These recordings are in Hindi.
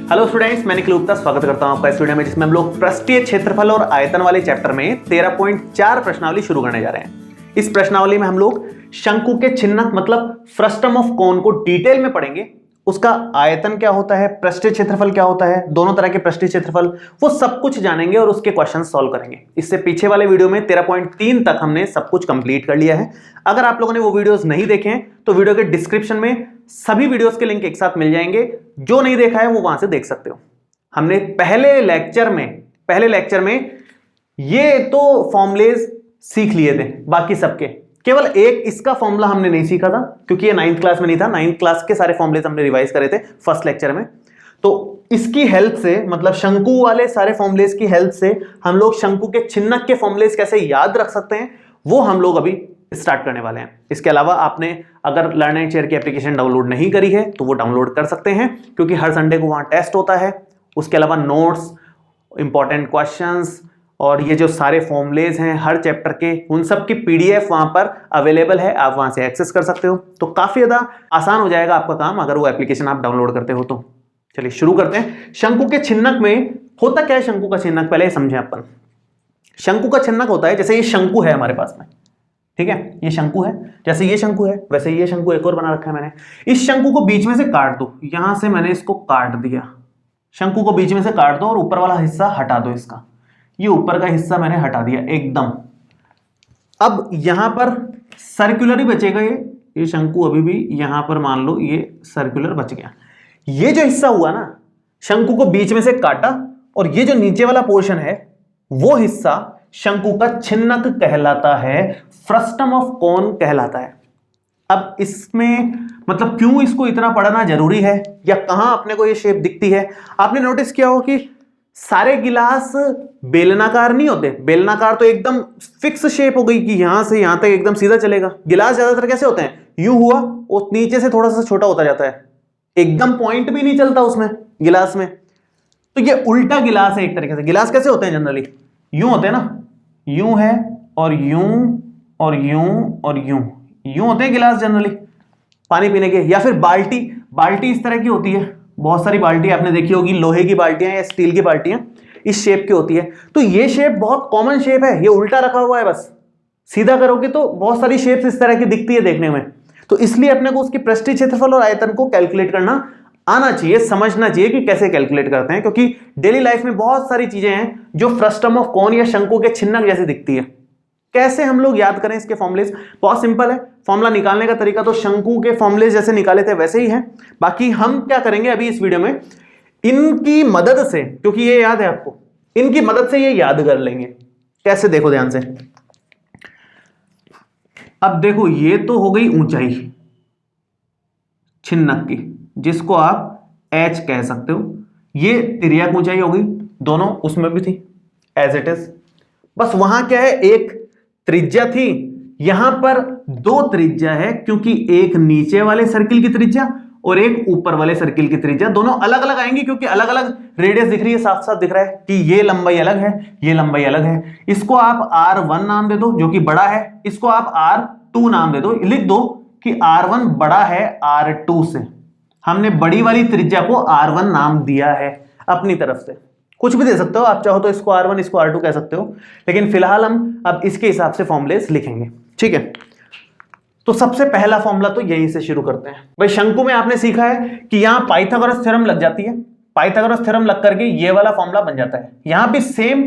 हेलो स्टूडेंट्स, मैं निखिल गुप्ता स्वागत करता हूं आपका इस वीडियो में, जिसमें हम लोग पृष्ठीय क्षेत्रफल और आयतन वाले चैप्टर में 13.4 प्रश्नावली शुरू करने जा रहे हैं। इस प्रश्नावली में हम लोग शंकु के छिन्नक मतलब फ्रस्टम ऑफ कोन को डिटेल में पढ़ेंगे। उसका आयतन क्या होता है, पृष्ठीय क्षेत्रफल क्या होता है, दोनों तरह के पृष्ठीय क्षेत्रफल, वो सब कुछ जानेंगे और उसके क्वेश्चन सॉल्व करेंगे। इससे पीछे वाले वीडियो में 13.3 तक हमने सब कुछ कंप्लीट कर लिया है। अगर आप लोगों ने वो वीडियोस नहीं देखे हैं तो वीडियो के डिस्क्रिप्शन में सभी वीडियोस के लिंक एक साथ मिल जाएंगे। जो नहीं देखा है वो वहां से देख सकते हो। हमने पहले लेक्चर में ये तो फॉर्मूलेज सीख लिए थे, बाकी सबके केवल एक इसका फॉर्मूला हमने नहीं सीखा था क्योंकि ये 9th क्लास में नहीं था। 9th क्लास के सारे फॉर्मूलेज हमने रिवाइज करे थे फर्स्ट लेक्चर में। तो इसकी हेल्प से, मतलब शंकु वाले सारे फॉर्मूलेज की हेल्प से हम लोग शंकु के छिन्नक के फॉर्मूलेज कैसे याद रख सकते हैं वो हम लोग अभी स्टार्ट करने वाले हैं। इसके अलावा आपने अगर लर्न एंड शेयर की एप्लीकेशन डाउनलोड नहीं करी है तो वो डाउनलोड कर सकते हैं, क्योंकि हर संडे को वहां टेस्ट होता है। उसके अलावा नोट्स, इंपॉर्टेंट क्वेश्चंस और ये जो सारे फॉर्मूलेज हैं हर चैप्टर के, उन सब की पीडीएफ वहां पर अवेलेबल है, आप वहां से एक्सेस कर सकते हो। तो काफी ज्यादा आसान हो जाएगा आपका काम अगर वो एप्लीकेशन आप डाउनलोड करते हो तो। चलिए शुरू करते हैं। शंकु के छिन्नक में होता क्या है? शंकु का छिन्नक पहले समझें अपन। शंकु का छिन्नक होता है, जैसे ये शंकु है हमारे पास में, ठीक है, ये शंकु है, जैसे ये शंकु है वैसे ये शंकु एक और बना रखा है मैंने। इस शंकु को बीच में से काट दो, यहां से मैंने इसको काट दिया, शंकु को बीच में से काट दो और ऊपर वाला हिस्सा हटा दो। इसका ये ऊपर का हिस्सा मैंने हटा दिया एकदम। अब यहां पर सर्कुलर ही बचेगा। ये शंकु अभी भी यहां पर मान लो ये सर्कुलर बच गया। ये जो हिस्सा हुआ ना, शंकु को बीच में से काटा और ये जो नीचे वाला पोर्शन है वो हिस्सा शंकु का छिन्नक कहलाता है, फ्रस्टम ऑफ कोन कहलाता है। अब इसमें मतलब क्यों इसको इतना पढ़ना जरूरी है या कहां अपने को ये शेप दिखती है? आपने नोटिस किया हो कि सारे गिलास बेलनाकार नहीं होते। बेलनाकार तो एकदम फिक्स शेप हो गई कि यहां से यहां तक एकदम सीधा चलेगा। गिलास ज्यादातर कैसे होते हैं? यूं हुआ और नीचे से थोड़ा सा छोटा होता जाता है, एकदम पॉइंट भी नहीं चलता उसमें गिलास में। तो ये उल्टा गिलास है एक तरीके से। गिलास कैसे होते हैं? जनरली यूं होते हैं ना, यूं है और यूं और यूं और यूं होते हैं गिलास जनरली पानी पीने के। या फिर बाल्टी इस तरह की होती है। बहुत सारी बाल्टी आपने देखी होगी, लोहे की बाल्टियां या स्टील की बाल्टियां इस शेप की होती है। तो ये शेप बहुत कॉमन शेप है, ये उल्टा रखा हुआ है, बस सीधा करोगे तो बहुत सारी शेप्स इस तरह की दिखती है देखने में। तो इसलिए अपने को उसकी पृष्ठीय क्षेत्रफल और आयतन को कैलकुलेट करना आना चाहिए, समझना चाहिए कि कैसे कैलकुलेट करते हैं, क्योंकि डेली लाइफ में बहुत सारी चीजें हैं जो फ्रस्टम ऑफ कोन या शंकु के छिन्नक जैसी दिखती है। कैसे हम लोग याद करें इसके फॉर्मूलेज? बहुत सिंपल है। फॉर्मूला निकालने का तरीका तो शंकु के फॉर्मूलेज जैसे निकाले थे वैसे ही है। बाकी हम क्या करेंगे अभी इस वीडियो में, इनकी मदद से, क्योंकि ये याद है आपको, इनकी मदद से ये याद कर लेंगे। कैसे? देखो ध्यान से। अब देखो ये तो हो गई ऊंचाई छिन्नक की, जिसको आप h कह सकते हो। ये तिर्यक ऊंचाई हो गई, दोनों उसमें भी थी एज इट इज। बस वहां क्या है, एक त्रिज्या थी, यहां पर दो त्रिज्या है, क्योंकि एक नीचे वाले सर्किल की त्रिज्या और एक ऊपर वाले सर्किल की त्रिज्या दोनों अलग अलग आएंगी, क्योंकि अलग अलग रेडियस दिख रही है, साफ साफ दिख रहा है कि ये लंबाई अलग है, ये लंबाई अलग है। इसको आप R1 नाम दे दो जो कि बड़ा है, इसको आप R2 नाम दे दो। लिख दो कि R1 बड़ा है R2 से। हमने बड़ी वाली त्रिज्या को R1 नाम दिया है अपनी तरफ से। कुछ भी दे सकते हो आप, चाहो तो इसको R1 इसको R2 कह सकते हो, लेकिन फिलहाल हम अब इसके हिसाब से फॉर्मूलेस लिखेंगे, ठीक है। तो सबसे पहला फॉर्मूला तो यहीं से शुरू करते हैं। भाई शंकु में आपने सीखा है कि यहां पाइथागोरस थ्योरम लग जाती है। पाइथागोरस थ्योरम लग करके ये वाला फॉर्मूला बन जाता है। यहां भी सेम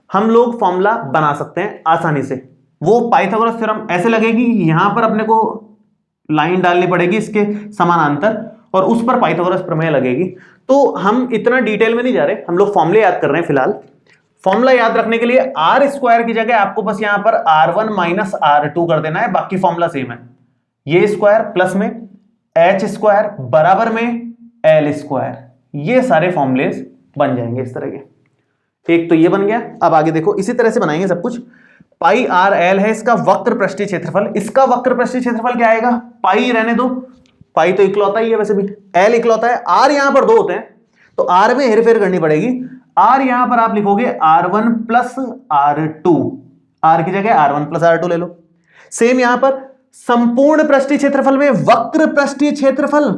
हम लोग फॉर्मूला बना सकते हैं आसानी से। वो पाइथागोरस थ्योरम ऐसे लगेगी, यहां पर अपने को लाइन डालनी पड़ेगी इसके समानांतर और उस पर पाइथागोरस प्रमेय लगेगी। तो हम इतना डिटेल में नहीं जा रहे, हम लोग फॉर्मूले याद कर रहे हैं फिलहाल। फॉर्मूला याद रखने के लिए आर स्क्वायर की जगह आपको बस यहां पर R1 माइनस R2 कर देना है, बाकी फॉर्मूला सेम है। ये स्क्वायर प्लस में h स्क्वायर बराबर में l स्क्वायर, ये सारे फॉर्मूलेस बन जाएंगे इस तरह के। एक तो ये बन गया। अब आगे देखो, इसी तरह से बनाएंगे सब कुछ। पाई आर एल है इसका वक्र पृष्ठीय क्षेत्रफल। इसका वक्र पृष्ठीय क्षेत्रफल क्या आएगा? पाई रहने दो, पाई तो इकलौता ही है वैसे भी, एल इकलौता है। आर यहां पर दो होते हैं तो आर में हेरफेर करनी पड़ेगी। आर यहां पर आप लिखोगे R1 प्लस R2, आर की जगह R1 प्लस R2 ले लो। सेम यहां पर संपूर्ण पृष्ठीय क्षेत्रफल में वक्र पृष्ठीय क्षेत्रफल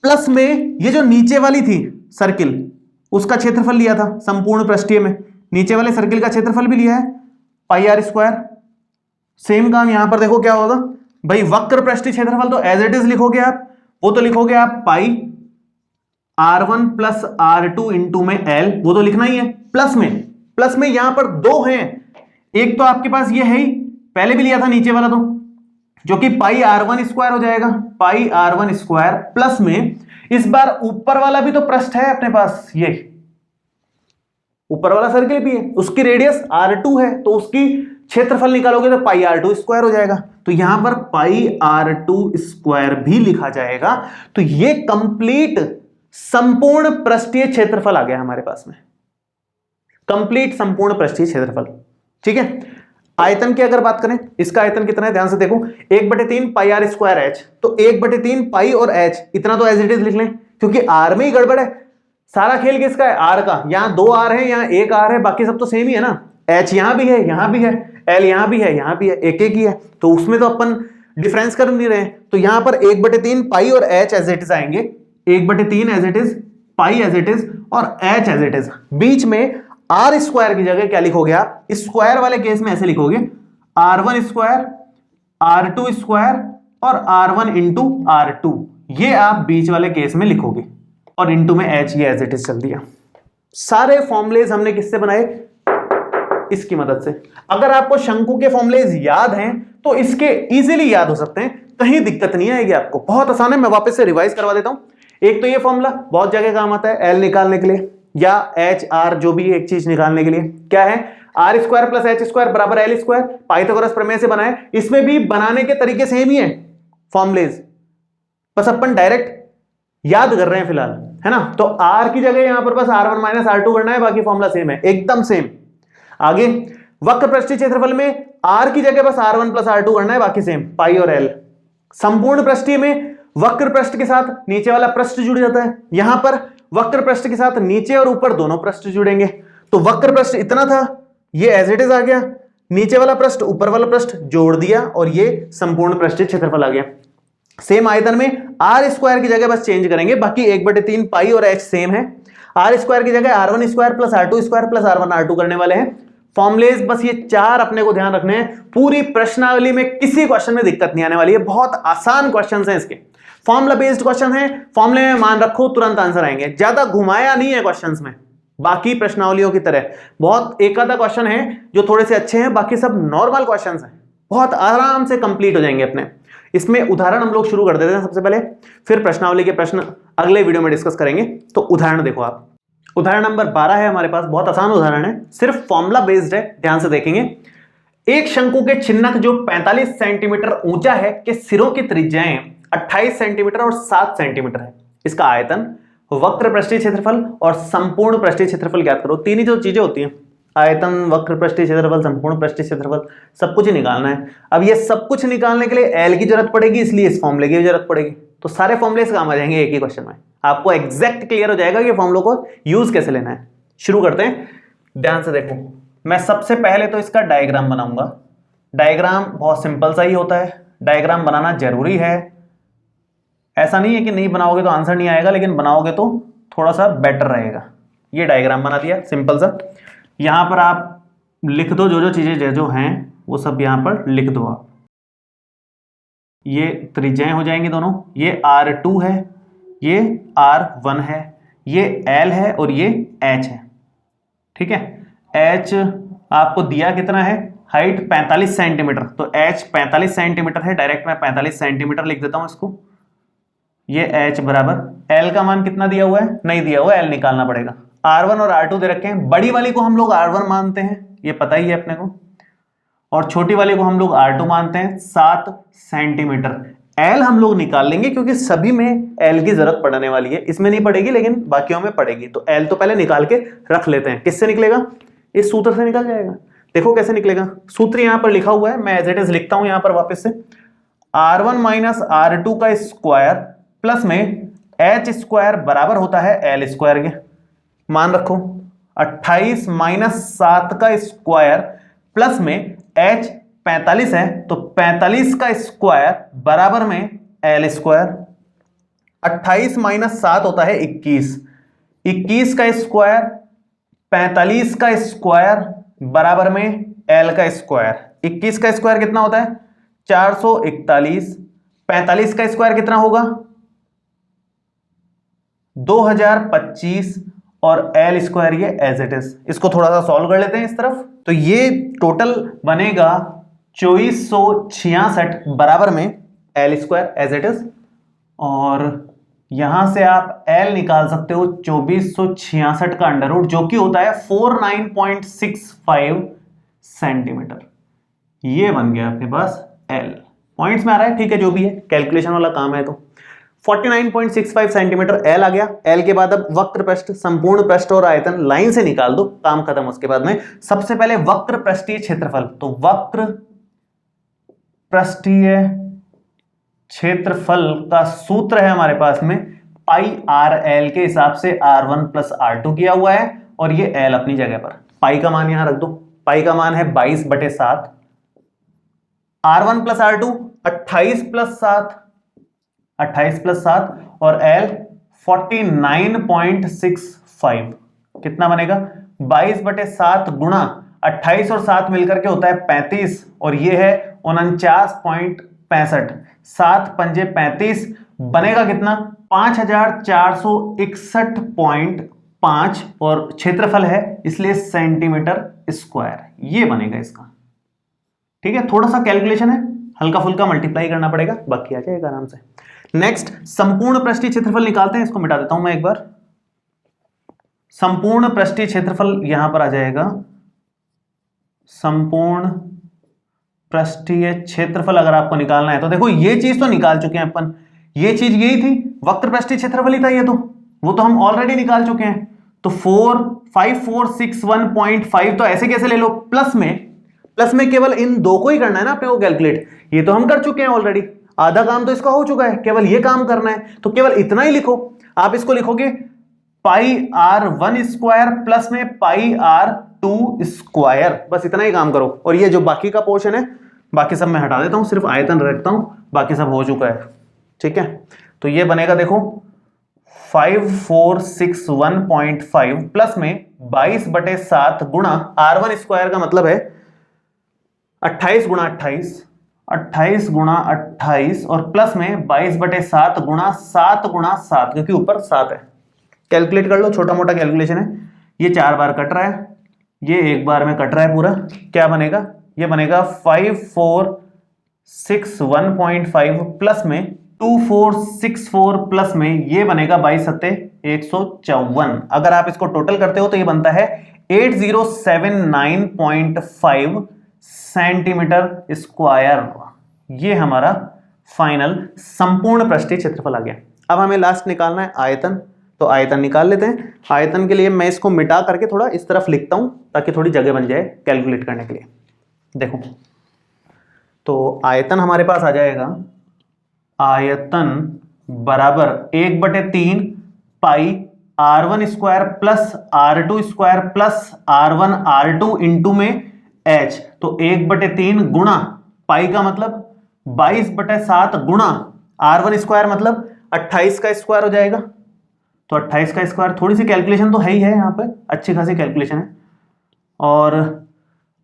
प्लस में ये जो नीचे वाली थी सर्किल, उसका क्षेत्रफल लिया था संपूर्ण पृष्ठीय में, नीचे वाले सर्किल का क्षेत्रफल भी लिया है पाई आर स्क्वायर। सेम काम यहां पर देखो क्या होगा भाई, वक्र पृष्ठीय क्षेत्रफल तो एज इट इज लिखोगे आप, वो तो लिखोगे आप पाई R1 प्लस R2 इंटू में L, वो तो लिखना ही है। प्लस में यहां पर दो हैं, एक तो आपके पास ये है ही, पहले भी लिया था नीचे वाला तो, जो कि पाई R1 स्क्वायर हो जाएगा, पाई R1 स्क्वायर प्लस में इस बार ऊपर वाला भी तो पृष्ठ है अपने पास, ये ऊपर वाला सर्किल भी है, उसकी रेडियस R2 है, तो उसकी क्षेत्रफल निकालोगे तो पाई R2 स्क्वायर हो जाएगा, तो यहां पर पाई R2 स्क्वायर भी लिखा जाएगा। तो ये कंप्लीट संपूर्ण पृष्ठीय क्षेत्रफल आ गया हमारे पास में, कंप्लीट संपूर्ण पृष्ठीय क्षेत्रफल। ठीक है, आयतन की अगर बात करें, इसका आयतन कितना है ध्यान से देखो, 1/3 पाई आर स्क्वायर एच, तो 1/3 पाई और एच इतना तो एज इट इज लिख लें, क्योंकि आर में ही गड़बड़ है, सारा खेल किसका है, आर का। यहां 2 आर है, यहां 1 आर है, बाकी सब तो सेम ही है ना, एच यहां भी है, यहां भी है, एल यहां भी है, यहां भी है, एक ही है, तो उसमें तो अपन डिफरेंस कर नहीं रहे। तो यहां पर 1/3 पाई और एच एज इट इज आएंगे, 1/3 as it is, pi as it is और एच एज इट इज। बीच में आर स्क्वायर की जगह क्या लिखोगे आप, स्क्वायर वाले केस में ऐसे लिखोगे R1 स्क्वायर, R2 स्क्वायर और R1 इंटू R2, ये आप बीच वाले केस में लिखोगे, और इंटू में H ये एज इट इज चल दिया। सारे फॉर्मुलेज हमने किससे बनाए, इसकी मदद से। अगर आपको शंकु के फॉर्मुलेज याद हैं तो इसके इजीली याद हो सकते हैं, कहीं दिक्कत नहीं आएगी आपको, बहुत आसान है। मैं वापस से रिवाइज करवा देता हूं। एक तो ये फॉर्मूला बहुत जगह काम आता है, एल निकालने के लिए या एच आर, जो भी एक चीज निकालने के लिए, क्या है, R square plus H square बराबर एल स्क्वायर, पाइथागोरस प्रमेय से बनाए। इसमें भी बनाने के तरीके सेम ही है फॉर्मुलेज, बस अपन डायरेक्ट याद कर रहे हैं फिलहाल, है ना। तो आर की जगह यहां पर बस R1 माइनस R2 करना है, बाकी फॉर्मूला सेम है, एकदम सेम। आगे वक्र पृष्ठीय क्षेत्रफल में आर की जगह बस R1 प्लस R2 करना है, बाकी सेम, पाई और एल। संपूर्ण पृष्ठीय में वक्र पृष्ठ के साथ नीचे वाला पृष्ठ जुड़ जाता है, यहां पर वक्र पृष्ठ के साथ नीचे और ऊपर दोनों पृष्ठ जुड़ेंगे। तो वक्र पृष्ठ इतना था, ये एज इट इज आ गया, नीचे वाला पृष्ठ ऊपर वाला पृष्ठ जोड़ दिया, और ये संपूर्ण पृष्ठीय क्षेत्रफल आ गया। सेम आयतन में आर स्क्वायर की जगह बस चेंज करेंगे, बाकी 1/3 पाई और एच सेम है। आर स्क्वायर की जगह R1 square plus R2 square plus R1 R2 करने वाले हैं। फॉर्मुलेज बस ये 4 अपने को ध्यान रखने हैं, पूरी प्रश्नावली में किसी क्वेश्चन में दिक्कत नहीं आने वाली है, बहुत आसान क्वेश्चन है इसके, फॉर्मुला बेस्ड क्वेश्चन है, फॉर्मुले में मान रखो तुरंत आंसर आएंगे, ज्यादा घुमाया नहीं है क्वेश्चंस में, बाकी प्रश्नावलियों की तरह। बहुत एक आधा क्वेश्चन है जो थोड़े से अच्छे हैं, बाकी सब नॉर्मल क्वेश्चंस हैं, बहुत आराम से कंप्लीट हो जाएंगे अपने। इसमें उदाहरण हम लोग शुरू कर देते हैं सबसे पहले, फिर प्रश्नावली के प्रश्न अगले वीडियो में डिस्कस करेंगे। तो उदाहरण देखो आप, उदाहरण नंबर 12 है हमारे पास, बहुत आसान उदाहरण है, सिर्फ फॉर्मुला बेस्ड है, ध्यान से देखेंगे। एक शंकु के चिन्हक जो 45 सेंटीमीटर ऊंचा है के सिरों की त्रिज्याएं 28 सेंटीमीटर और 7 सेंटीमीटर है। इसका आयतन, वक्र पृष्ठीय क्षेत्रफल और संपूर्ण पृष्ठीय क्षेत्रफल ज्ञात करो। तीन ही जो चीजें होती हैं, आयतन, वक्र पृष्ठीय क्षेत्रफल, संपूर्ण पृष्ठीय क्षेत्रफल, सब कुछ ही निकालना है। अब ये सब कुछ निकालने के लिए एल की जरूरत पड़ेगी, इसलिए इस फॉर्मूले की भी जरूरत पड़ेगी। तो सारे फॉर्मूले काम आ जाएंगे एक ही क्वेश्चन में, आपको एग्जैक्ट क्लियर हो जाएगा कि फॉर्मूलों को यूज कैसे लेना है। शुरू करते हैं, ध्यान से देखो। मैं सबसे पहले तो इसका डायग्राम बनाऊंगा। डायग्राम बहुत सिंपल सा ही होता है, डायग्राम बनाना जरूरी है, ऐसा नहीं है कि नहीं बनाओगे तो आंसर नहीं आएगा, लेकिन बनाओगे तो थोड़ा सा बेटर रहेगा। ये डायग्राम बना दिया सिंपल सा, यहां पर आप लिख दो जो जो चीजें जो हैं वो सब यहां पर लिख दो आप। ये त्रिज्याएं हो जाएंगी दोनों, ये R2 है, ये R1 है, ये L है और ये H है। ठीक है, H आपको दिया कितना है, हाइट 45 सेंटीमीटर, तो H 45 सेंटीमीटर है, डायरेक्ट मैं 45 सेंटीमीटर लिख देता हूं इसको। ये H बराबर, L का मान कितना दिया हुआ है, नहीं दिया हुआ है, L निकालना पड़ेगा। R1 और R2 दे रखे हैं, बड़ी वाली को हम लोग R1 मानते हैं, ये पता ही है अपने को, और छोटी वाली को हम लोग R2 मानते हैं, 7 सेंटीमीटर। L हम लोग निकाल लेंगे क्योंकि सभी में L की जरूरत पड़ने वाली है, इसमें नहीं पड़ेगी लेकिन बाकियों में पड़ेगी, तो L तो पहले निकाल के रख लेते हैं। किससे निकलेगा, इस सूत्र से निकल जाएगा। देखो कैसे निकलेगा, सूत्र यहां पर लिखा हुआ है, मैं एज इट इज लिखता हूं यहां पर वापस से। R1 माइनस R2 का स्क्वायर प्लस में H स्क्वायर बराबर होता है L स्क्वायर के, मान रखो 28 माइनस 7 का स्क्वायर प्लस में H 45 है, तो 45 का स्क्वायर बराबर में L स्क्वायर। 28 माइनस 7 होता है 21, 21 का स्क्वायर 45 का स्क्वायर बराबर में एल का स्क्वायर। 21 का स्क्वायर कितना होता है 441, 45 का स्क्वायर कितना होगा 2025 और एल स्क्वायर ये एज इट इज। इसको थोड़ा सा सॉल्व कर लेते हैं इस तरफ। तो ये टोटल बनेगा 2466 बराबर में L square as it is, और यहां से आप एल निकाल सकते हो 2466 का अंडर रूट, जो कि होता है 49.65 सेंटीमीटर। ये बन गया आपके पास एल। पॉइंट्स में आ रहा है, ठीक है, जो भी है कैलकुलेशन वाला काम है। तो 49.65 सेंटीमीटर एल आ गया। एल के बाद अब वक्र पृष्ठ, संपूर्ण पृष्ठ और आयतन लाइन से निकाल दो, काम खत्म। उसके बाद में सबसे पहले वक्र पृष्ठीय क्षेत्रफल। तो वक्र पृष्ठीय क्षेत्रफल का सूत्र है हमारे पास में पाई आर एल के हिसाब से R1 प्लस R2 किया हुआ है, और ये एल अपनी जगह पर। पाई का मान यहां रख दो, पाई का मान है 22/7, R1 प्लस R2 28 प्लस 7 और L 49.65। कितना बनेगा 22/7 गुणा 28 और 7 मिलकर के होता है 35, और ये है 49.65। 7 पंजे 35 बनेगा कितना 5461.5, और क्षेत्रफल है इसलिए सेंटीमीटर स्क्वायर। ये बनेगा इसका, ठीक है। थोड़ा सा कैलकुलेशन है, हल्का फुल्का मल्टीप्लाई करना पड़ेगा, बाकी आ जाएगा आराम से। नेक्स्ट संपूर्ण पृष्ठीय क्षेत्रफल निकालते हैं। इसको मिटा देता हूं मैं एक बार। संपूर्ण पृष्ठीय क्षेत्रफल यहां पर आ जाएगा। संपूर्ण पृष्ठीय क्षेत्रफल अगर आपको निकालना है तो देखो, ये चीज तो निकाल चुके हैं अपन, ये चीज यही थी, वक्र पृष्ठीय क्षेत्रफल ही था ये, तो वो तो हम ऑलरेडी निकाल चुके हैं। तो 5461.5 तो ऐसे कैसे ले लो, प्लस में केवल इन दो को ही करना है ना अपने को कैलकुलेट। ये तो हम कर चुके हैं ऑलरेडी, आधा काम तो इसका हो चुका है, केवल ये काम करना है। तो केवल इतना ही लिखो। आप इसको लिखोगे पाई R1 स्क्वायर प्लस में पाई R2 स्क्वायर, बस इतना ही काम करो। और ये जो बाकी का पोर्शन है, बाकी सब मैं हटा देता हूं, सिर्फ आयतन रखता हूं, बाकी सब हो चुका है, ठीक है। तो ये बनेगा देखो 5461.5 प्लस में 22/7 गुणा R1 स्क्वायर का मतलब है 28 गुणा 28 और प्लस में 22/7 गुणा 7 गुणा 7, क्योंकि ऊपर 7 है। कैलकुलेट कर लो, छोटा मोटा कैलकुलेशन है। ये 4 बार कट रहा है, ये एक बार में कट रहा है पूरा। क्या बनेगा, ये बनेगा 5461.5 प्लस में 2464 प्लस में ये बनेगा 22×7=154। अगर आप इसको टोटल करते हो तो ये बनता है 8079.5 सेंटीमीटर स्क्वायर। ये हमारा फाइनल संपूर्ण पृष्ठीय क्षेत्रफल आ गया। अब हमें लास्ट निकालना है आयतन, तो आयतन निकाल लेते हैं। आयतन के लिए मैं इसको मिटा करके थोड़ा इस तरफ लिखता हूं ताकि थोड़ी जगह बन जाए कैलकुलेट करने के लिए। देखो, तो आयतन हमारे पास आ जाएगा, आयतन बराबर 1/3 पाई R1 square plus R2 square plus R1 R2 into में H। तो 1/3 गुणा पाई का मतलब 22/7 गुणा R1 स्क्वायर मतलब 28 का स्क्वायर हो जाएगा। तो 28 का स्क्वायर, थोड़ी सी कैलकुलेशन तो है ही है यहाँ पे, अच्छी खासी कैलकुलेशन है। और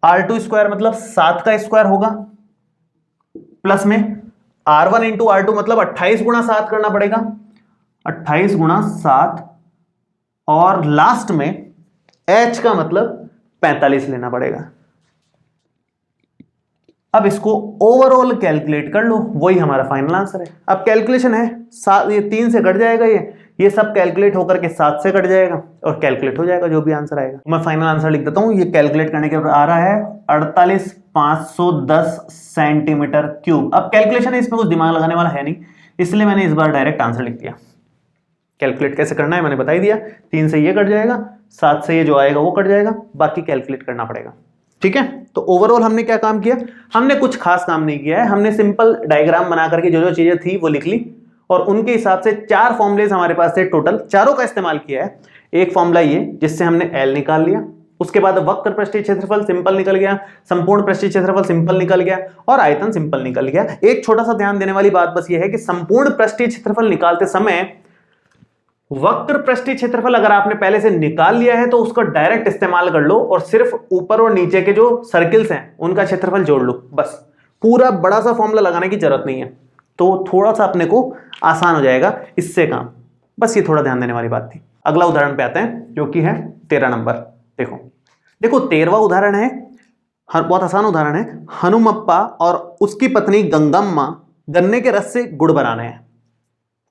R2 स्क्वायर मतलब 7 का स्क्वायर होगा, प्लस में R1 इंटू R2 मतलब 28 गुणा 7 करना पड़ेगा, 28 गुणा 7, और लास्ट में H का मतलब 45 लेना पड़ेगा। अब इसको ओवरऑल कैलकुलेट कर लो, वही हमारा फाइनल आंसर है। अब कैलकुलेशन है, ये 3 से कट जाएगा, ये सब कैलकुलेट होकर के 7 से कट जाएगा और कैलकुलेट हो जाएगा जो भी आंसर आएगा। मैं फाइनल आंसर लिख देता हूं। ये कैलकुलेट करने के बाद आ रहा है 48,510 सेंटीमीटर क्यूब। अब कैलकुलेशन है, इसमें कुछ दिमाग लगाने वाला है नहीं, इसलिए मैंने इस बार डायरेक्ट आंसर लिख दिया। कैलकुलेट कैसे करना है मैंने बता ही दिया। 3 से ये कट जाएगा, 7 से ये जो आएगा वो कट जाएगा, बाकी कैलकुलेट करना पड़ेगा, ठीक है। तो ओवरऑल हमने क्या काम किया, हमने कुछ खास काम नहीं किया है। हमने सिंपल डायग्राम बना करके जो जो चीजें थी वो लिख ली, और उनके हिसाब से 4 फॉर्मूलेज हमारे पास थे टोटल, चारों का इस्तेमाल किया है। एक फॉर्मूला ये जिससे हमने एल निकाल लिया, उसके बाद वक्र पृष्ठीय क्षेत्रफल सिंपल निकल गया, संपूर्ण पृष्ठीय क्षेत्रफल सिंपल निकल गया, और आयतन सिंपल निकल गया। एक छोटा सा ध्यान देने वाली बात बस ये है कि संपूर्ण पृष्ठीय क्षेत्रफल निकालते समय वक्र पृष्ठीय क्षेत्रफल अगर आपने पहले से निकाल लिया है तो उसको डायरेक्ट इस्तेमाल कर लो और सिर्फ ऊपर और नीचे के जो सर्किल्स हैं उनका क्षेत्रफल जोड़ लो, बस। पूरा बड़ा सा फॉर्मूला लगाने की जरूरत नहीं है, तो थोड़ा सा अपने को आसान हो जाएगा इससे काम। बस ये थोड़ा ध्यान देने वाली बात थी। अगला उदाहरण पे आते हैं जो कि है 13 नंबर। देखो 13वां उदाहरण है, बहुत आसान उदाहरण है। हनुमप्पा और उसकी पत्नी गंगम्मा गन्ने के रस से गुड़ बनाने हैं।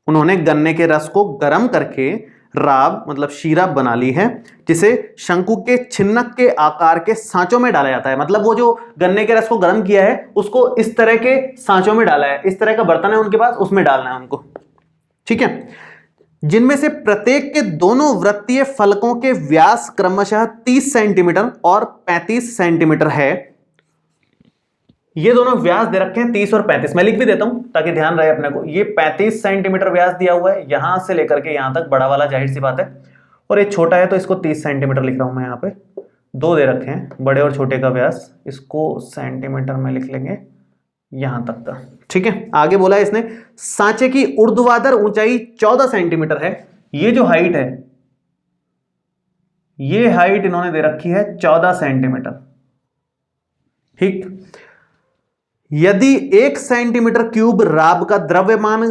उन्होंने गन्ने के रस को गर्म करके राब मतलब शीरा बना ली है, जिसे शंकु के छिन्नक के आकार के सांचों में डाला जाता है। मतलब वो जो गन्ने के रस को गर्म किया है उसको इस तरह के सांचों में डाला है, इस तरह का बर्तन है उनके पास, उसमें डालना है उनको, ठीक है। जिनमें से प्रत्येक के दोनों वृत्तीय फलकों के व्यास क्रमशः 30 सेंटीमीटर और 35 सेंटीमीटर है। ये दोनों व्यास दे रखे हैं 30 और 35। मैं लिख भी देता हूं ताकि ध्यान रहे अपने को। ये 35 सेंटीमीटर व्यास दिया हुआ है, यहां से लेकर के यहां तक बड़ा वाला, जाहिर सी बात है। और ये छोटा है तो इसको 30 सेंटीमीटर लिख रहा हूं मैं। यहाँ पे दो दे रखे हैं, बड़े और छोटे का व्यास, इसको सेंटीमीटर में लिख लेंगे यहां तक का, ठीक है। आगे बोला है इसने सांचे की ऊर्ध्वाधर ऊंचाई 14 सेंटीमीटर है। ये जो हाइट है, ये हाइट इन्होंने दे रखी है 14 सेंटीमीटर, ठीक। यदि 1 सेंटीमीटर क्यूब राब का द्रव्यमान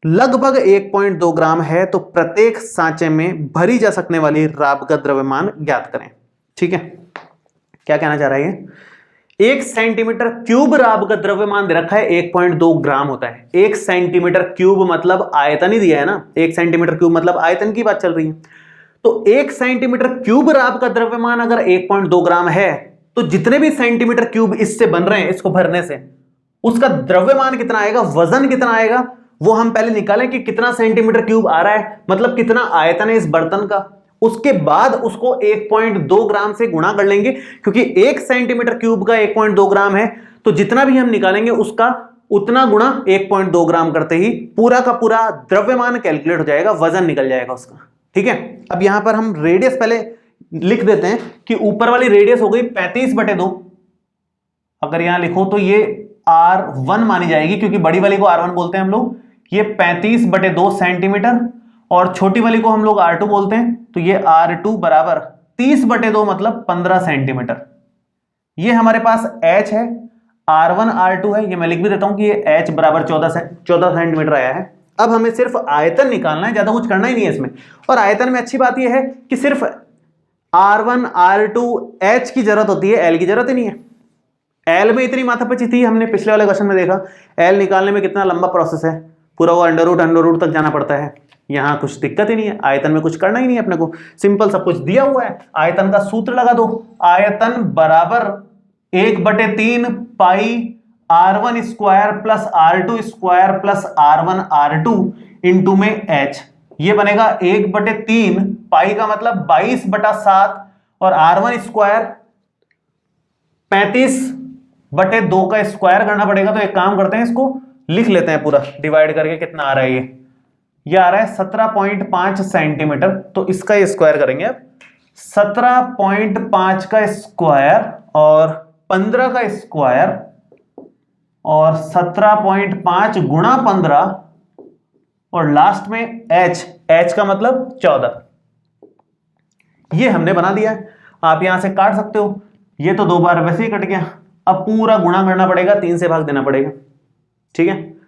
लगभग 1.2 ग्राम है तो प्रत्येक सांचे में भरी जा सकने वाली राब का द्रव्यमान ज्ञात करें, ठीक है। क्या कहना चाह रहा है ये? 1 सेंटीमीटर क्यूब राब का द्रव्यमान दे रखा है 1.2 ग्राम होता है। 1 सेंटीमीटर क्यूब मतलब आयतन ही दिया है ना, 1 सेंटीमीटर क्यूब मतलब आयतन की बात चल रही है। तो 1 सेंटीमीटर क्यूब राब का द्रव्यमान अगर 1.2 ग्राम है तो जितने भी सेंटीमीटर क्यूब इससे बन रहे हैं, इसको भरने से, उसका द्रव्यमान कितना आएगा, वजन कितना आएगा, वो हम पहले निकालें कि कितना सेंटीमीटर क्यूब आ रहा है, मतलब कितना आयतन है इस बर्तन का। उसके बाद उसको 1.2 ग्राम से गुणा कर लेंगे, क्योंकि 1 सेंटीमीटर क्यूब का 1.2 ग्राम है, तो जितना भी हम निकालेंगे उसका उतना गुणा 1.2 ग्राम करते ही पूरा का पूरा द्रव्यमान कैलकुलेट हो जाएगा, वजन निकल जाएगा उसका, ठीक है। अब यहां पर हम रेडियस पहले लिख देते हैं कि ऊपर वाली रेडियस हो गई 35/2। अगर यहां लिखो तो ये R1 मानी जाएगी, क्योंकि बड़ी वाली को R1 बोलते हैं हम लोग। ये 35/2 सेंटीमीटर, और छोटी वाली को हम लोग R2 बोलते हैं, तो ये R2 बराबर 30/2 मतलब 15 सेंटीमीटर। ये हमारे पास H है, R1 R2 है, ये मैं लिख भी देता हूं कि ये H बराबर 14 सेंटीमीटर आया है। अब हमें सिर्फ आयतन निकालना है, ज्यादा कुछ करना ही नहीं है इसमें। और आयतन में अच्छी बात यह है कि सिर्फ R1 R2 H की जरूरत होती है, L की जरूरत ही नहीं है। L में इतनी माथापच्ची थी, हमने पिछले वाले क्वेश्चन में देखा। L निकालने में कितना लंबा प्रोसेस है, पूरा वो अंडर रूट तक जाना पड़ता है। यहां कुछ दिक्कत ही नहीं है, आयतन में कुछ करना ही नहीं है अपने को, सिंपल सब कुछ दिया हुआ है। आयतन का सूत्र लगा दो, आयतन बराबर 1/3 पाई R1 square plus R2 square plus R1 R2 into में H। ये बनेगा 1/3 पाई का मतलब 22/7 और R1 स्क्वायर 35/2 का स्क्वायर करना पड़ेगा। तो एक काम करते हैं, इसको लिख लेते हैं पूरा डिवाइड करके। कितना आ रहा है ये आ रहा है 17.5 सेंटीमीटर। तो इसका ये स्क्वायर करेंगे अब, 17.5 का स्क्वायर और 15 का स्क्वायर और 17.5 गुणा 15 और लास्ट में H का मतलब 14। ये हमने बना दिया है। आप यहां से काट सकते हो, ये तो 2 बार वैसे ही कट गया। अब पूरा गुणा करना पड़ेगा, 3 से भाग देना पड़ेगा, ठीक है।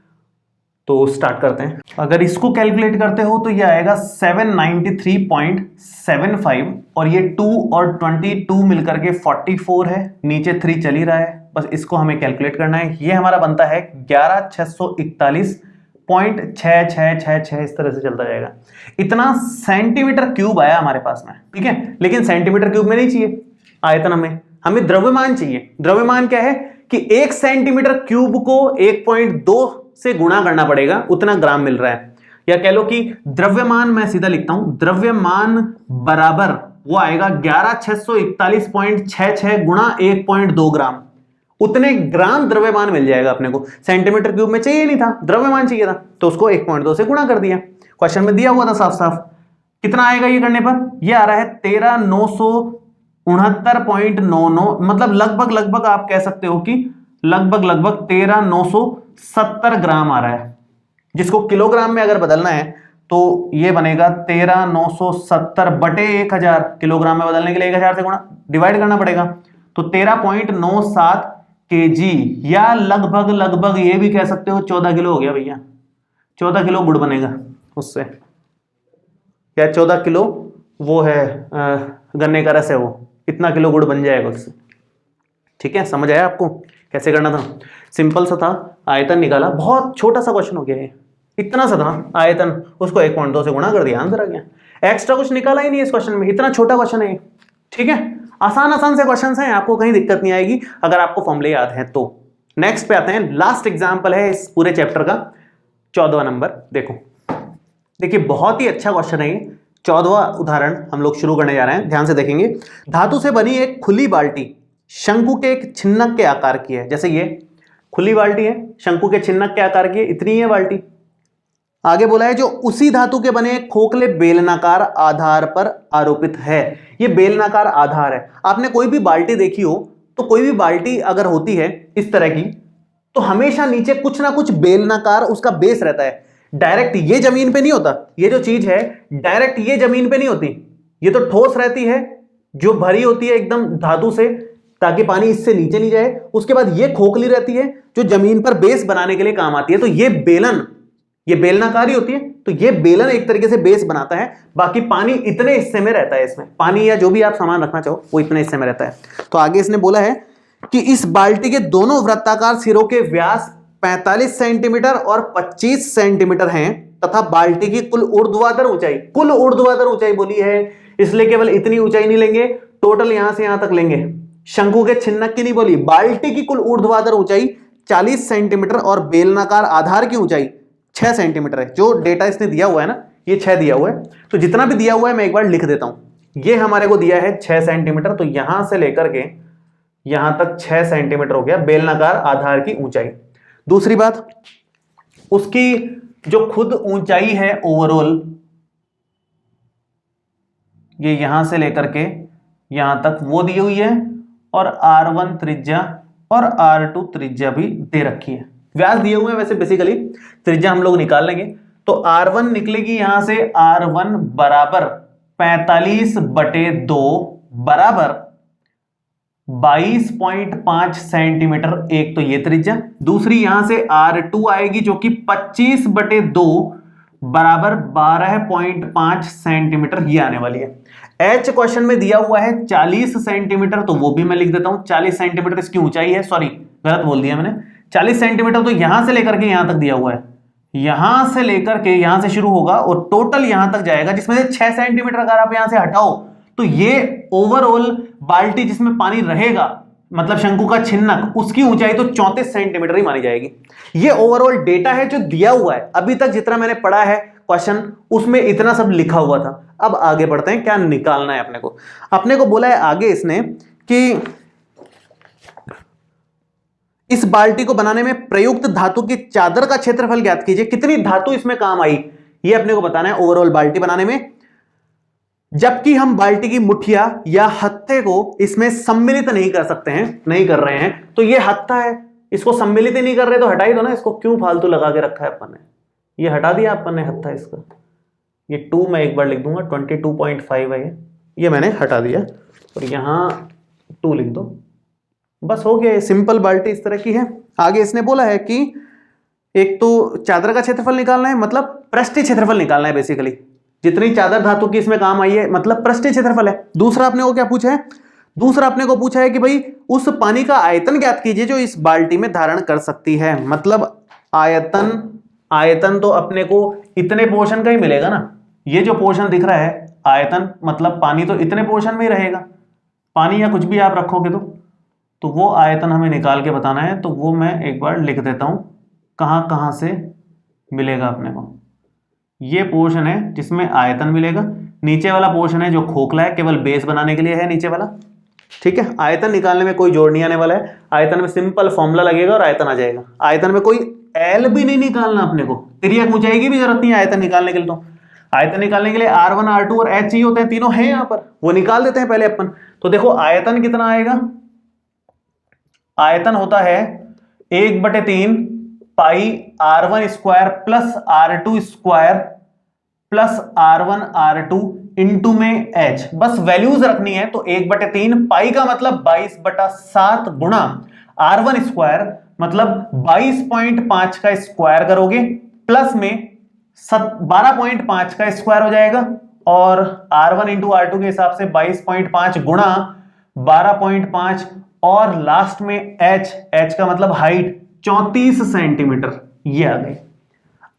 तो स्टार्ट करते हैं। अगर इसको कैलकुलेट करते हो तो ये आएगा 793.75 और ये 2 और 22 मिलकर के 44 है, नीचे 3 चल ही रहा है, बस इसको हमें कैलकुलेट करना है। ये हमारा बनता है 11,641.6666, इस तरह से चलता जाएगा। इतना सेंटीमीटर क्यूब आया हमारे पास में, ठीक है। लेकिन सेंटीमीटर क्यूब में नहीं चाहिए आयतन, हमें द्रव्यमान चाहिए। द्रव्यमान क्या है कि 1 सेंटीमीटर क्यूब को 1.2 से गुणा करना पड़ेगा, उतना ग्राम मिल रहा है। या कह लो कि द्रव्यमान, मैं सीधा लिखता हूं, द्रव्यमान बराबर वो आएगा 11,641.66 गुणा 1.2 ग्राम। उतने ग्राम द्रव्यमान मिल जाएगा अपने को। सेंटीमीटर क्यूब में चाहिए नहीं था, द्रव्यमान चाहिए था, तो उसको 1.2 से गुणा कर दिया। क्वेश्चन में दिया हुआ था साफ साफ। कितना आएगा ये करने पर? ये आ रहा है 13,969.99, मतलब लगभग आप कह सकते हो कि लगभग 13,970 ग्राम आ रहा है। जिसको किलोग्राम में अगर बदलना है तो ये बनेगा 13,970 बटे 1000, किलोग्राम में बदलने के लिए 1000 से गुणा डिवाइड करना पड़ेगा। तो 13.97 kg, या लगभग लगभग ये भी कह सकते हो 14 किलो हो गया भैया। 14 किलो गुड़ बनेगा उससे, या 14 किलो वो है गन्ने का रस है, वो इतना किलो गुड़ बन जाएगा उससे। ठीक है, समझ आया आपको कैसे करना था? सिंपल सा था, आयतन निकाला, बहुत छोटा सा क्वेश्चन हो गया है, इतना सा था आयतन, उसको 1.2 से गुणा कर दिया, आंसर आ गया। एक्स्ट्रा कुछ निकाला ही नहीं इस क्वेश्चन में, इतना छोटा क्वेश्चन है। ठीक है, आसान आसान से क्वेश्चन हैं, आपको कहीं दिक्कत नहीं आएगी अगर आपको फॉर्मूले याद हैं तो। नेक्स्ट पे आते हैं, लास्ट एग्जांपल है इस पूरे चैप्टर का, 14वां नंबर। देखो, देखिए बहुत ही अच्छा क्वेश्चन है ये। 14वां उदाहरण हम लोग शुरू करने जा रहे हैं, ध्यान से देखेंगे। धातु से बनी एक खुली बाल्टी शंकु के एक छिन्नक के आकार की है। जैसे ये खुली बाल्टी है, शंकु के छिन्नक के आकार की है, इतनी है बाल्टी। आगे बोला है जो उसी धातु के बने एक खोखले बेलनाकार आधार पर आरोपित है। ये बेलनाकार आधार है। आपने कोई भी बाल्टी देखी हो तो कोई भी बाल्टी अगर होती है इस तरह की, तो हमेशा नीचे कुछ ना कुछ बेलनाकार उसका बेस रहता है। डायरेक्ट ये जमीन पे नहीं होता, ये जो चीज है डायरेक्ट ये जमीन पे नहीं होती, ये तो ठोस रहती है जो भरी होती है एकदम धातु से, ताकि पानी इससे नीचे नहीं जाए। उसके बाद ये खोखली रहती है जो जमीन पर बेस बनाने के लिए काम आती है। तो ये बेलन, ये बेलनाकारी होती है, तो ये बेलन एक तरीके से बेस बनाता है। बाकी पानी इतने हिस्से में रहता है, इसमें पानी या जो भी आप सामान रखना चाहो वो इतने हिस्से में रहता है। तो आगे इसने बोला है कि इस बाल्टी के दोनों वृत्ताकार सिरों के व्यास 45 सेंटीमीटर और 25 सेंटीमीटर हैं तथा बाल्टी की कुल ऊर्ध्वाधर ऊंचाई बोली है, इसलिए केवल इतनी ऊंचाई नहीं लेंगे, टोटल यहां से यहां तक लेंगे। शंकु के छिन्नक की नहीं बोली, बाल्टी की कुल ऊर्ध्वाधर ऊंचाई 40 सेंटीमीटर और बेलनाकार आधार की ऊंचाई 6 सेंटीमीटर है। जो डेटा इसने दिया हुआ है ना, ये 6 दिया हुआ है। तो जितना भी दिया हुआ है मैं एक बार लिख देता हूं। ये हमारे को दिया है 6 सेंटीमीटर, तो यहां से लेकर के यहां तक 6 सेंटीमीटर हो गया बेलनाकार आधार की ऊंचाई। दूसरी बात, उसकी जो खुद ऊंचाई है ओवरऑल, ये यहां से लेकर के यहां तक वो दी हुई है, और R1 त्रिज्या और R2 त्रिज्या भी दे रखी है। व्यास दिए हुए हैं वैसे, बेसिकली त्रिज्या हम लोग निकाल लेंगे। तो R1 निकलेगी यहां से, R1 बराबर 45/2 बराबर 22.5 सेंटीमीटर। एक तो ये त्रिज्या, दूसरी यहां से R2 आएगी जो कि 25/2 बराबर 12.5 सेंटीमीटर, ये आने वाली है। H क्वेश्चन में दिया हुआ है 40 सेंटीमीटर, तो वो भी मैं लिख देता हूं। 40 सेंटीमीटर इसकी ऊंचाई है, सॉरी गलत बोल दिया मैंने, 40 सेंटीमीटर तो यहां से लेकर के यहां तक दिया हुआ है, यहां से लेकर के यहां से शुरू होगा और टोटल यहां तक जाएगा, जिसमें से 6 सेंटीमीटर अगर आप यहां से हटाओ तो ये ओवरऑल बाल्टी जिसमें पानी रहेगा, मतलब शंकु का छिन्नक, उसकी ऊंचाई तो 34 सेंटीमीटर ही मानी जाएगी। ये ओवरऑल डेटा है जो दिया हुआ है। अभी तक जितना मैंने पढ़ा है क्वेश्चन, उसमें इतना सब लिखा हुआ था। अब आगे बढ़ते हैं, क्या निकालना है अपने को बोला है आगे इसने कि इस बाल्टी को बनाने में प्रयुक्त धातु की चादर का क्षेत्रफल ज्ञात कीजिए। कितनी धातु इसमें काम आई, ये अपने को बताना है ओवरऑल बाल्टी बनाने में। जबकि हम बाल्टी की मुठिया या हत्थे को इसमें सम्मिलित नहीं कर सकते हैं, नहीं कर रहे हैं, तो ये हत्था है, इसको सम्मिलित ही नहीं कर रहे तो हटा ही दो ना इसको, क्यों फालतू लगा के रखा है अपन ने, ये हटा दिया अपन ने हत्था इसका। ये 2 मैं एक बार लिख दूंगा, 22.5 है ये मैंने हटा दिया, और यहां 2 लिख दो, बस हो गया। सिंपल बाल्टी इस तरह की है। आगे इसने बोला है कि एक तो चादर का क्षेत्रफल निकालना है, मतलब पृष्ठीय क्षेत्रफल निकालना है। बेसिकली जितनी चादर धातु की इसमें काम आई है, मतलब पृष्ठीय क्षेत्रफल है। दूसरा अपने को क्या पूछा है, दूसरा अपने को पूछा है कि भाई उस पानी का आयतन ज्ञात कीजिए जो इस बाल्टी में धारण कर सकती है। मतलब आयतन तो अपने को इतने पोर्शन का ही मिलेगा ना। ये जो पोर्शन दिख रहा है आयतन, मतलब पानी तो इतने पोर्शन में ही रहेगा, पानी या कुछ भी आप रखोगे तो वो आयतन हमें निकाल के बताना है। तो वो मैं एक बार लिख देता हूं, कहां कहां से मिलेगा अपने को। ये पोर्शन है जिसमें आयतन मिलेगा, नीचे वाला पोर्शन है जो खोखला है, केवल बेस बनाने के लिए है नीचे वाला। ठीक है, आयतन निकालने में कोई जोड़ नहीं आने वाला है, आयतन में सिंपल फॉर्मूला लगेगा और आयतन आ जाएगा। आयतन में कोई एल भी नहीं निकालना अपने को, तिर्यक ऊंचाई की भी जरूरत नहीं है आयतन निकालने के लिए। तो आयतन निकालने के लिए R1 R2 और H चाहिए होते हैं, तीनों हैं यहां पर, वो निकाल देते हैं पहले अपन। तो देखो आयतन कितना आएगा, आयतन होता है 1/3 पाई R1 square plus R2 square plus R1 R2 into में H, बस वैल्यूज रखनी है। तो 1/3 पाई का मतलब 22/7 गुणा R1 स्क्वायर मतलब 22.5 का स्क्वायर करोगे, प्लस में 12.5 का स्क्वायर हो जाएगा, और R1 इंटू R2 के हिसाब से 22.5 गुणा 12.5, और लास्ट में H का मतलब हाइट 34 सेंटीमीटर, ये आ गई।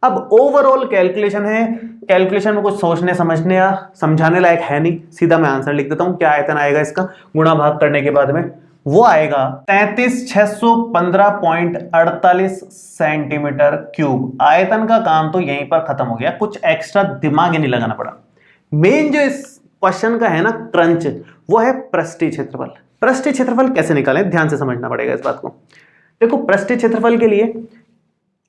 अब ओवरऑल कैलकुलेशन है, कैलकुलेशन में कुछ सोचने समझने या समझाने लायक है नहीं, सीधा मैं आंसर लिख देता हूं। क्या आयतन आएगा इसका गुणा भाग करने के बाद में? वो आएगा 33,615.48 सेंटीमीटर क्यूब। आयतन का काम तो यहीं पर खत्म हो गया, कुछ एक्स्ट्रा दिमाग ही नहीं लगाना पड़ा। मेन जो इस क्वेश्चन का है ना क्रंच, वो है पृष्ठीय क्षेत्रफल। पृष्ठीय क्षेत्रफल कैसे निकालें, ध्यान से समझना पड़ेगा इस बात को। देखो, पृष्ठीय क्षेत्रफल के लिए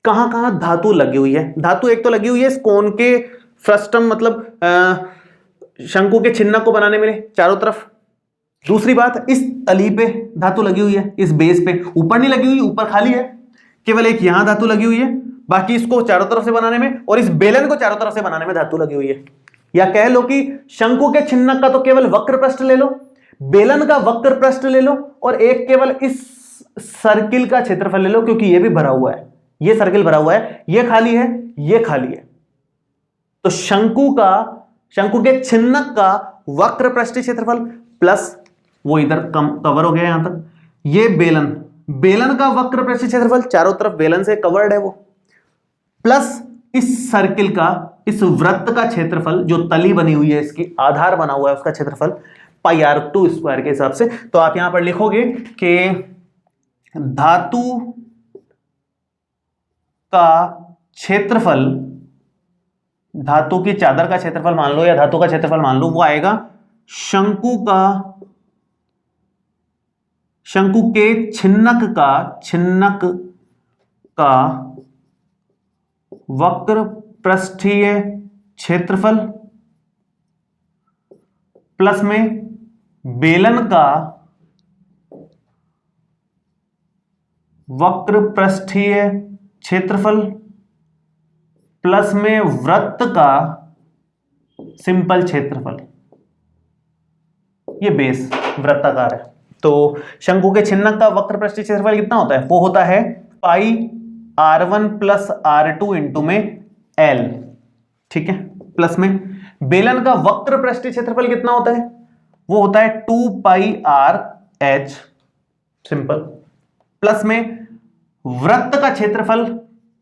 कहां कहां धातु लगी हुई है। धातु एक तो लगी हुई है इस कोण के फ्रस्टम मतलब शंकु के छिन्नक को बनाने में चारों तरफ। दूसरी बात, इस तली पे धातु लगी हुई है, इस बेस पे। ऊपर नहीं लगी हुई, ऊपर खाली है, केवल एक यहां धातु लगी हुई है, बाकी इसको चारों तरफ से बनाने में और इस बेलन को चारों तरफ से बनाने में धातु लगी हुई है। या कह लो कि शंकु के छिन्नक का तो केवल वक्र पृष्ठ ले लो, बेलन का वक्र पृष्ठ ले लो, और एक केवल इस सर्किल का क्षेत्रफल ले लो, क्योंकि ये भी भरा हुआ है, ये सर्किल भरा हुआ है, ये खाली है, ये खाली है। तो शंकु के छिन्नक का वक्र पृष्ठीय क्षेत्रफल प्लस वो इधर कवर हो गया यहां तक, ये बेलन का वक्र पृष्ठीय क्षेत्रफल, चारों तरफ बेलन से कवर्ड है वो, प्लस इस सर्किल का, इस वृत्त का क्षेत्रफल, जो तली बनी हुई है, इसकी आधार बना हुआ है, उसका क्षेत्रफल पाई R2 स्क्वायर के हिसाब से। तो आप यहां पर लिखोगे कि धातु का क्षेत्रफल, धातु की चादर का क्षेत्रफल मान लो या धातु का क्षेत्रफल मान लो, वो आएगा शंकु के छिन्नक का वक्र पृष्ठीय क्षेत्रफल प्लस में बेलन का वक्र पृष्ठीय क्षेत्रफल प्लस में वृत्त का सिंपल क्षेत्रफल। ये बेस वृत्ताकार है। तो शंकु के छिन्नक का वक्र पृष्ठीय क्षेत्रफल कितना होता है? वो होता है पाई R1 प्लस R2 इंटू में L, ठीक है। प्लस में बेलन का वक्र पृष्ठीय क्षेत्रफल कितना होता है? वो होता है 2 पाई RH सिंपल, प्लस में वृत्त का क्षेत्रफल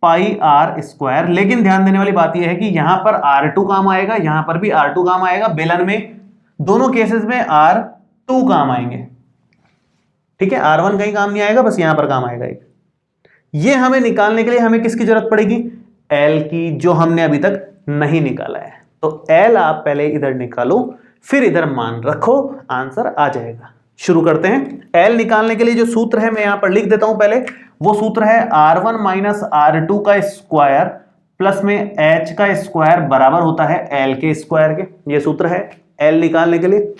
पाई R स्क्वायर। लेकिन ध्यान देने वाली बात यह है कि यहां पर R2 काम आएगा, यहां पर भी R2 काम आएगा, बेलन में दोनों केसेस में R2 काम आएंगे, ठीक है। R1 कहीं काम नहीं आएगा, बस यहां पर काम आएगा एक। ये हमें निकालने के लिए हमें किसकी जरूरत पड़ेगी? L की, जो हमने अभी तक नहीं निकाला है। तो L आप पहले इधर निकालो, फिर इधर मान रखो, आंसर आ जाएगा। शुरू करते हैं। L निकालने के लिए जो सूत्र है मैं यहां पर लिख देता हूं पहले। वो सूत्र है R1 माइनस R2 का स्क्वायर प्लस में H का स्क्वायर बराबर होता है L के स्क्वायर के। ये सूत्र है L निकालने के लिए।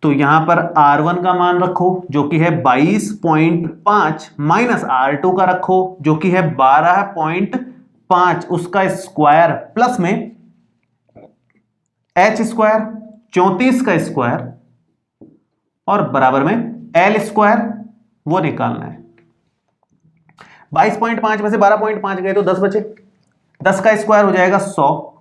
तो यहां पर R1 का मान रखो जो कि है 22.5 माइनस R2 का रखो जो कि है 12.5, उसका स्क्वायर प्लस में H स्क्वायर 34 का स्क्वायर और बराबर में L स्क्वायर, वो निकालना है। 22.5 में से 12.5 गए तो 10 बचे, 10 का स्क्वायर हो जाएगा 100,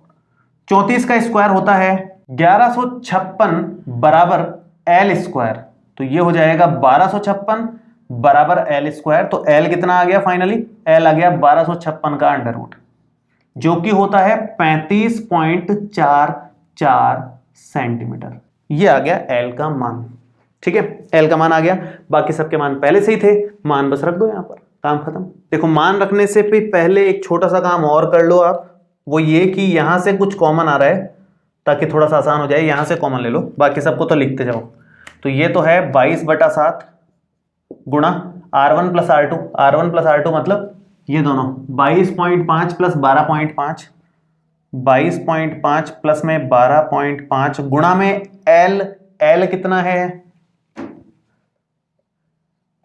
34 का स्क्वायर होता है 1156 बराबर L स्क्वायर। तो ये हो जाएगा 1256 बराबर L स्क्वायर। तो L कितना आ गया फाइनली? L आ गया 1256 का अंडर रूट, जो कि होता है 35.44 सेंटीमीटर। ये आ गया L का मान, ठीक है। L का मान आ गया, बाकी सबके मान पहले से ही थे, मान बस रख दो यहां पर, काम खत्म। देखो, मान रखने से पहले एक छोटा सा काम और कर लो आप, वो ये कि यहां से कुछ कॉमन आ रहा है ताकि थोड़ा सा आसान हो जाए, यहां से कॉमन ले लो, बाकी सबको तो लिखते जाओ। तो ये तो है 22/7 गुणा R1 plus R2, R1 plus R2 मतलब ये दोनों 22.5 प्लस 12.5, 22.5 प्लस में 12.5 गुणा में L कितना है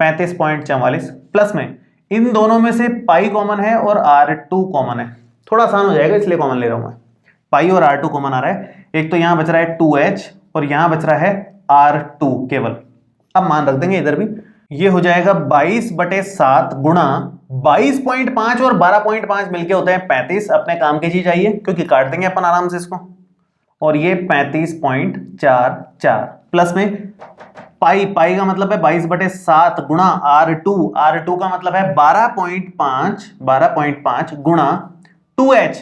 35.44 प्लस में इन दोनों में से पाई कॉमन है और R2 कॉमन है, थोड़ा आसान हो जाएगा इसलिए कॉमन ले रहा हूं मैं, पाई और R2 कॉमन आ रहा है, एक तो यहां बच रहा है 2h और यहां बच रहा है R2 केवल। अब मान रख देंगे इधर भी, ये हो जाएगा 22/7 गुणा 22.5 और 12.5 मिलके होते हैं 35। अपने काम की चीज आइए, क्योंकि काट देंगे अपन आराम से इसको, और ये 35.44 प्लस में पाई का मतलब है 22/7 गुणा R2 का मतलब है 12.5 गुणा 2h।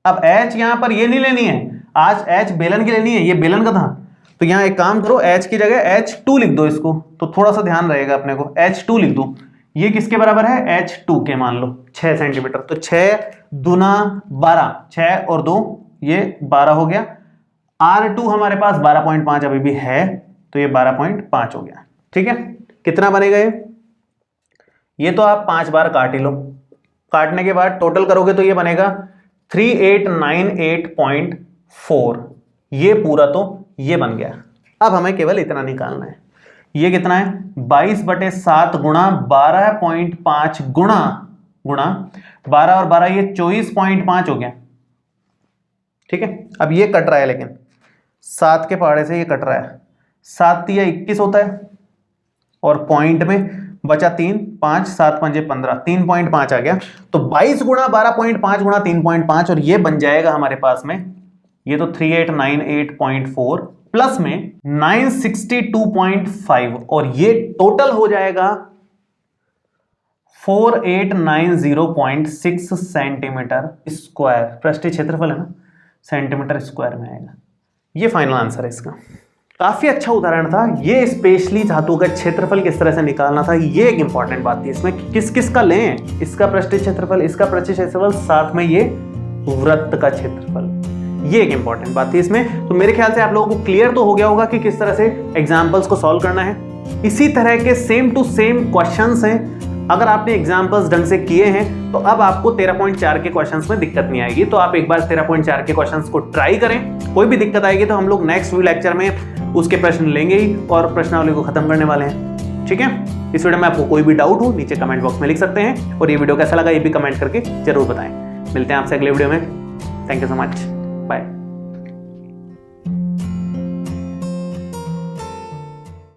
अब h यहां पर ये नहीं लेनी है, आज h बेलन की लेनी है, ये बेलन का था, तो यहां एक काम करो, h की जगह H2 लिख दो इसको, तो थोड़ा सा ध्यान रहेगा अपने को, H2 लिख दो। ये किसके बराबर है? H2 के, मान लो 6 सेंटीमीटर, तो 6 दूना 12, 6 और 2 ये 12 हो गया। R2 हमारे पास 12.5 अभी भी है, तो ये 12.5 हो गया। ठीक है, कितना बनेगा ये तो आप 5 बार काट ही लो, काटने के बाद टोटल करोगे तो ये बनेगा 3898.4। ये पूरा तो ये बन गया। अब हमें केवल इतना निकालना है, ये कितना है? 22/7 गुणा 12.5 गुणा 12 और 12 ये 24.5 हो गया। ठीक है, अब ये कट रहा है, लेकिन 7 के पहाड़े से ये कट रहा है, 7 या 21 होता है, और पॉइंट में बचा 3, 5 7 5 15, 3.5 आ गया। तो 22 गुणा 12.5 गुणा 3.5, और ये बन जाएगा हमारे पास में, ये तो 3898.4 प्लस में 962.5, और ये टोटल हो जाएगा 4890.6 सेंटीमीटर स्क्वायर। पृष्ठीय क्षेत्रफल है ना, सेंटीमीटर स्क्वायर में आएगा। ये फाइनल आंसर है इसका। काफी अच्छा उदाहरण था ये, स्पेशली धातु का क्षेत्रफल किस तरह से निकालना था, ये एक इंपॉर्टेंट बात थी। इसमें किस किस का लें, इसका पृष्ठीय क्षेत्रफल, इसका पृष्ठीय क्षेत्रफल, साथ में ये वृत्त का क्षेत्रफल, ये एक इंपॉर्टेंट बात थी इसमें। तो मेरे ख्याल से आप लोगों को क्लियर तो हो गया होगा कि किस तरह से एग्जाम्पल्स को सॉल्व करना है। इसी तरह के सेम टू सेम क्वेश्चंस हैं, अगर आपने एग्जाम्पल्स ढंग से किए हैं तो अब आपको 13.4 के क्वेश्चंस में दिक्कत नहीं आएगी। तो आप एक बार 13.4 के क्वेश्चंस को ट्राई करें, कोई भी दिक्कत आएगी तो हम लोग नेक्स्ट लेक्चर में उसके प्रश्न लेंगे ही और प्रश्नावली को खत्म करने वाले हैं। ठीक है, इस वीडियो में आपको कोई भी डाउट हो नीचे कमेंट बॉक्स में लिख सकते हैं, और ये वीडियो कैसा लगा ये भी कमेंट करके जरूर बताएं। मिलते हैं आपसे अगले वीडियो में। Thank you so much, bye.